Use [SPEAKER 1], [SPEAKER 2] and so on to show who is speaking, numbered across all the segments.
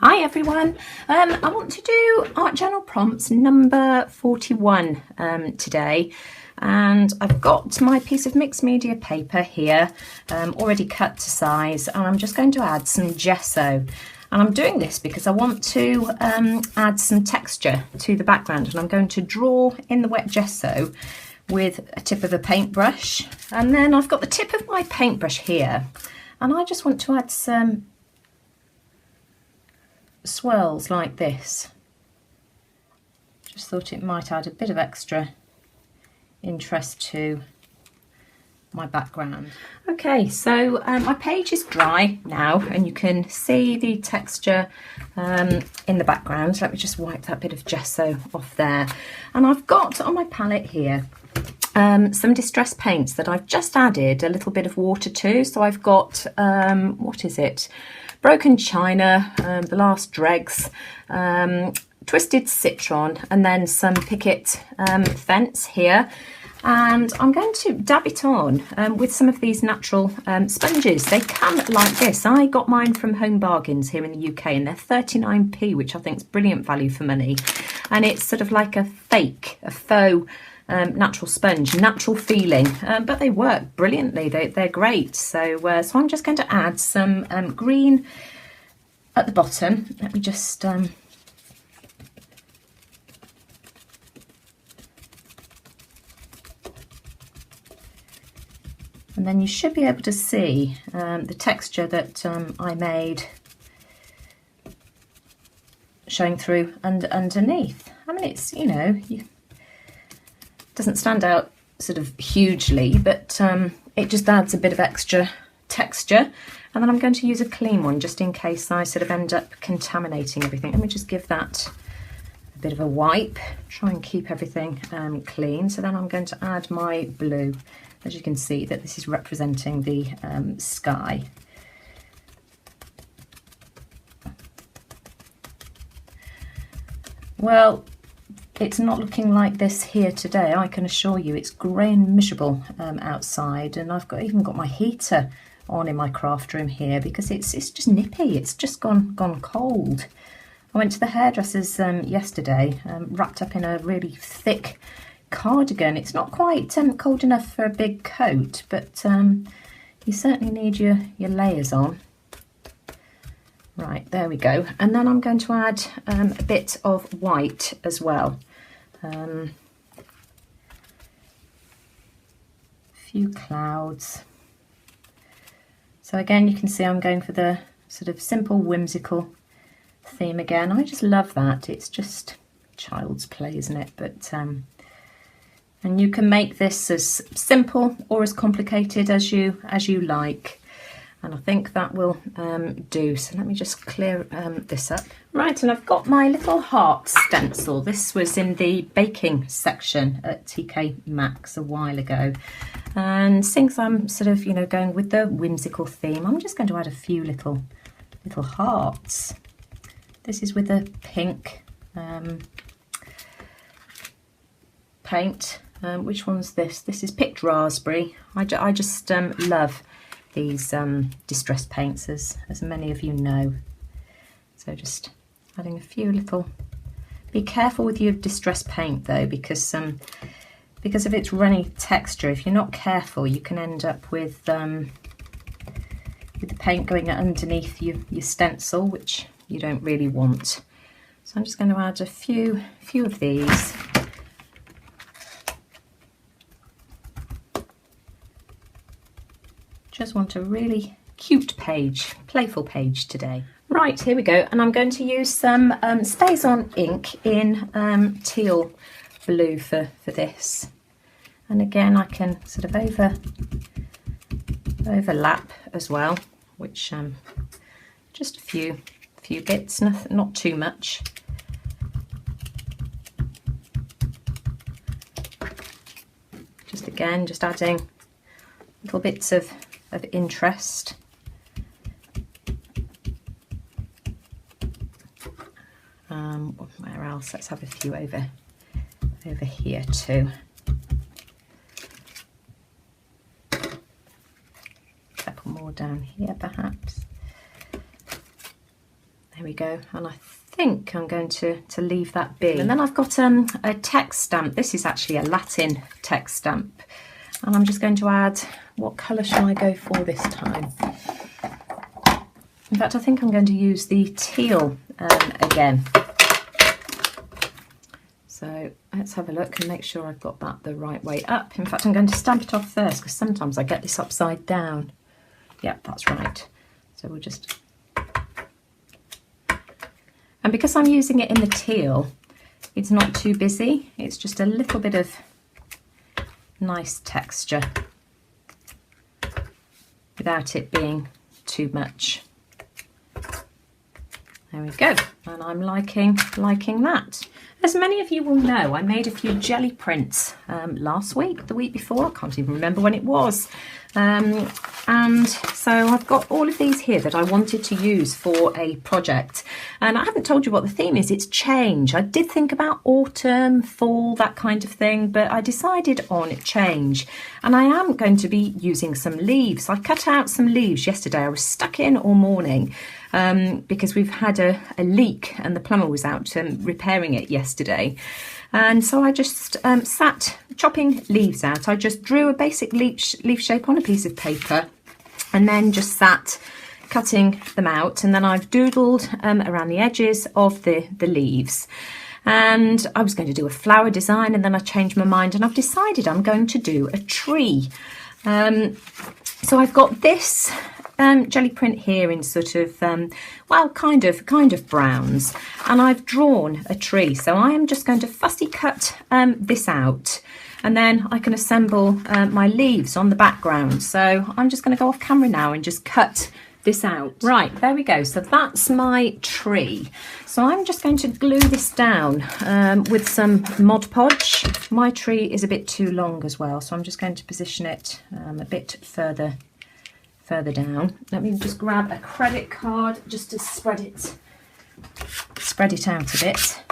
[SPEAKER 1] Hi everyone, I want to do art journal prompts number 41 today, and I've got my piece of mixed media paper here already cut to size, and I'm just going to add some gesso. And I'm doing this because I want to add some texture to the background, and I'm going to draw in the wet gesso with a tip of a paintbrush. And then I've got the tip of my paintbrush here, and I just want to add some swirls like this. Just thought it might add a bit of extra interest to my background. Okay, so my page is dry now, and you can see the texture in the background. Let me just wipe that bit of gesso off there. And I've got on my palette here some distress paints that I've just added a little bit of water to. So I've got, what is it? Broken China, the last dregs, twisted citron, and then some picket fence here. And I'm going to dab it on with some of these natural sponges. They come like this. I got mine from Home Bargains here in the UK, and they're 39p, which I think is brilliant value for money. And it's sort of like a faux natural sponge, natural feeling, but they work brilliantly. They're great. So I'm just going to add some green at the bottom. Let me just and then you should be able to see the texture that I made showing through and underneath. I mean, it's, you know, doesn't stand out sort of hugely, but it just adds a bit of extra texture. And then I'm going to use a clean one just in case I sort of end up contaminating everything. Let me just give that a bit of a wipe, try and keep everything clean. So then I'm going to add my blue. As you can see, that this is representing the sky. Well, it's not looking like this here today, I can assure you. It's grey and miserable outside, and I've even got my heater on in my craft room here because it's just nippy. It's just gone cold. I went to the hairdresser's yesterday, wrapped up in a really thick cardigan. It's not quite cold enough for a big coat, but you certainly need your layers on. Right, there we go. And then I'm going to add a bit of white as well. A few clouds. So again, you can see I'm going for the sort of simple, whimsical theme again. I just love that. It's just child's play, isn't it? But and you can make this as simple or as complicated as you like. And I think that will do. So let me just clear this up. Right, and I've got my little heart stencil. This was in the baking section at TK Maxx a while ago. And since I'm sort of, you know, going with the whimsical theme, I'm just going to add a few little hearts. This is with a pink paint. Which one's this? This is picked raspberry. I just love these distress paints, as many of you know. So just adding a few little. Be careful with your distress paint though, because of its runny texture. If you're not careful, you can end up with the paint going underneath your stencil, which you don't really want. So I'm just going to add a few of these. Just want a really cute page, playful page today. Right, here we go, and I'm going to use some Stays On ink in teal blue for this. And again, I can sort of overlap as well, which just a few bits, not too much. Just again, just adding little bits of interest. Where else? Let's have a few over here too. A couple more down here perhaps. There we go, and I think I'm going to leave that be. And then I've got a text stamp. This is actually a Latin text stamp, and I'm just going to add, what colour shall I go for this time? In fact, I think I'm going to use the teal again. So let's have a look and make sure I've got that the right way up. In fact, I'm going to stamp it off first because sometimes I get this upside down. Yep, that's right. So we'll just... And because I'm using it in the teal, it's not too busy. It's just a little bit of nice texture without it being too much. There we go, and I'm liking that. As many of you will know, I made a few jelly prints last week, the week before, I can't even remember when it was. And so I've got all of these here that I wanted to use for a project. And I haven't told you what the theme is, it's change. I did think about autumn, fall, that kind of thing, but I decided on change. And I am going to be using some leaves. I cut out some leaves yesterday. I was stuck in all morning because we've had a leak and the plumber was out repairing it yesterday. And so I just sat chopping leaves out. I just drew a basic leaf shape on a piece of paper and then just sat cutting them out. And then I've doodled around the edges of the leaves. And I was going to do a flower design, and then I changed my mind and I've decided I'm going to do a tree. So I've got this jelly print here in sort of, well, kind of browns, and I've drawn a tree. So I am just going to fussy cut this out, and then I can assemble my leaves on the background. So I'm just going to go off camera now and just cut this out. Right, there we go. So that's my tree. So I'm just going to glue this down with some Mod Podge. My tree is a bit too long as well, so I'm just going to position it a bit further down. Let me just grab a credit card just to spread it out a bit.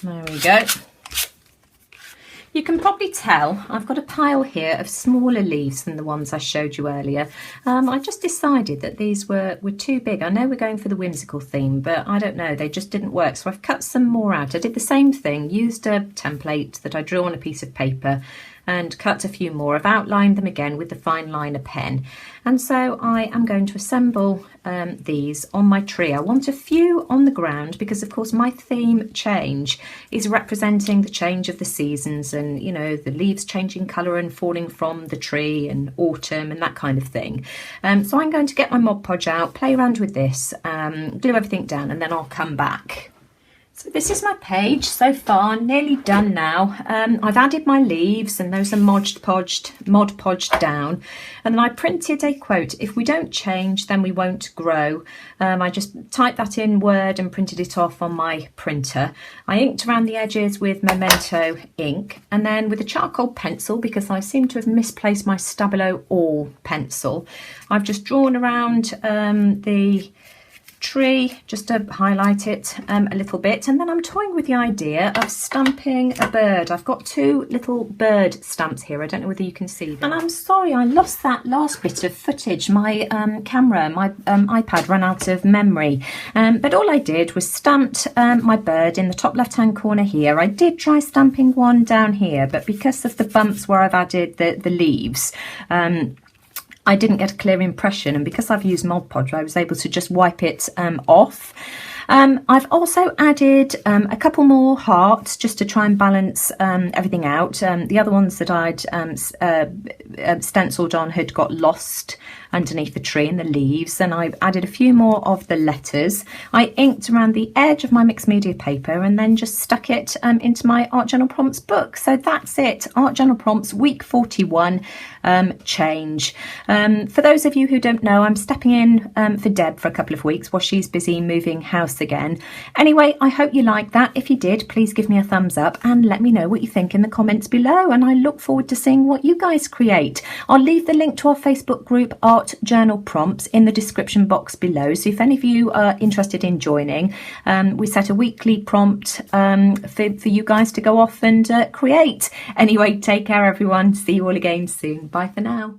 [SPEAKER 1] There we go. You can probably tell I've got a pile here of smaller leaves than the ones I showed you earlier. I just decided that these were too big. I know we're going for the whimsical theme, but I don't know, they just didn't work. So I've cut some more out. I did the same thing, used a template that I drew on a piece of paper and cut a few more. I've outlined them again with the fine liner pen. And so I am going to assemble these on my tree. I want a few on the ground because, of course, my theme change is representing the change of the seasons and, you know, the leaves changing colour and falling from the tree and autumn and that kind of thing. So I'm going to get my Mod Podge out, play around with this, glue everything down, and then I'll come back. So this is my page so far, nearly done now. I've added my leaves and those are Mod Podged down. And then I printed a quote, "If we don't change, then we won't grow." I just typed that in Word and printed it off on my printer. I inked around the edges with Memento ink, and then with a charcoal pencil, because I seem to have misplaced my Stabilo All pencil, I've just drawn around the tree just to highlight it a little bit, and then I'm toying with the idea of stamping a bird. I've got two little bird stamps here. I don't know whether you can see them. And I'm sorry I lost that last bit of footage. My camera, my iPad ran out of memory, but all I did was stamped my bird in the top left hand corner here. I did try stamping one down here, but because of the bumps where I've added the leaves, I didn't get a clear impression, and because I've used Mod Podge, I was able to just wipe it off. I've also added a couple more hearts just to try and balance everything out. The other ones that I'd stenciled on had got lost underneath the tree and the leaves, and I added a few more of the letters. I inked around the edge of my mixed media paper and then just stuck it into my Art Journal Prompts book. So that's it, Art Journal Prompts week 41, change. For those of you who don't know, I'm stepping in for Deb for a couple of weeks while she's busy moving house us again. Anyway, I hope you liked that. If you did, please give me a thumbs up and let me know what you think in the comments below, and I look forward to seeing what you guys create. I'll leave the link to our Facebook group Art Journal Prompts in the description box below, so if any of you are interested in joining, we set a weekly prompt for you guys to go off and create. Anyway, take care everyone. See you all again soon. Bye for now.